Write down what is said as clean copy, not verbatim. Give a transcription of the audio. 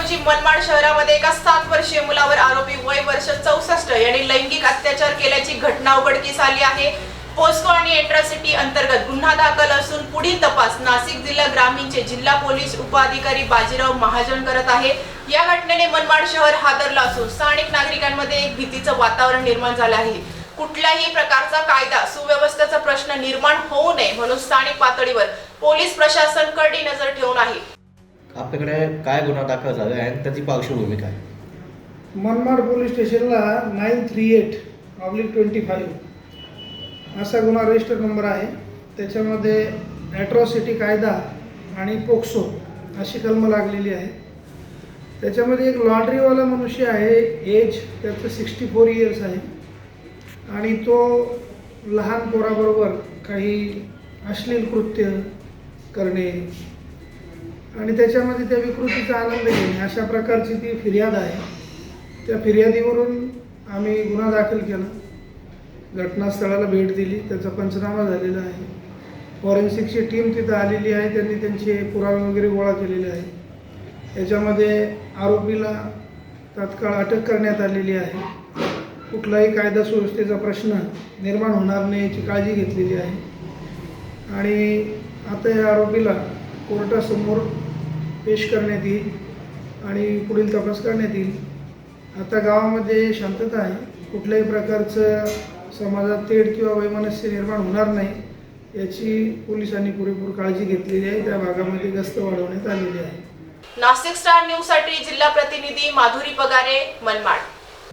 रोजी मनमाड शहरामध्ये एका 7 वर्षीय मुलावर आरोपी वय वर्ष 64 यांनी लैंगिक अत्याचार केल्याची घटना उघडकीस आली आहे। पोस्को आणि एट्रॉसिटी अंतर्गत गुन्हा दाखल असून पुढील तपास नाशिक जिल्हा ग्रामीणचे जिल्हा पोलीस उपअधिकारी बाजीराव महाजन करत आहे। या घटनेने मनमाड शहर हादरलं असून स्थानिक नागरिकांमध्ये एक भीतीचं वातावरण निर्माण झालं आहे। कुठल्याही प्रकारचा कायदा सुव्यवस्थेचा प्रश्न निर्माण होऊ नये म्हणून स्थानिक पातळीवर पोलीस प्रशासन कडी नजर ठेवून आहे। आपल्याकडे काय गुन्हा दाखल झाला आहे आणि त्याची पार्श्वभूमी काय? मनमाड पोलीस स्टेशनला 938/25 असा गुन्हा रजिस्टर नंबर आहे। त्याच्यामध्ये ॲट्रॉसिटी कायदा आणि पोक्सो अशी कलमं लागलेली आहे। त्याच्यामध्ये एक लॉन्ड्रीवाला मनुष्य आहे, एज त्याचं 64 इयर्स आहे आणि तो लहान पोराबरोबर काही अश्लील कृत्य करणे आणि त्याच्यामध्ये त्या विकृतीचा आनंद घेणे अशा प्रकारची ती फिर्याद आहे। त्या फिर्यादीवरून आम्ही गुन्हा दाखल केला, घटनास्थळाला भेट दिली, त्याचा पंचनामा झालेला आहे। फॉरेन्सिकची टीम तिथं आलेली आहे, त्यांनी त्यांचे पुरावे वगैरे गोळा केलेले आहे। याच्यामध्ये आरोपीला तात्काळ अटक करण्यात आलेली आहे। कुठलाही कायदा सुव्यवस्थेचा प्रश्न निर्माण होणार नाही याची काळजी घेतलेली आहे आणि आता या आरोपीला कोर्टासमोर पेश करण्यात येईल आणि पुढील तपास करण्यात येईल। आता गावामध्ये शांतता आहे, कुठल्याही प्रकारचं समाजात तेढ किंवा वैमनस्य निर्माण होणार नाही याची पोलिसांनी पुरेपूर काळजी घेतलेली आहे। त्या भागामध्ये गस्त वाढवण्यात आलेली आहे। नाशिक स्टार न्यूज साठी जिल्हा प्रतिनिधी माधुरी पगारे, मनमाड।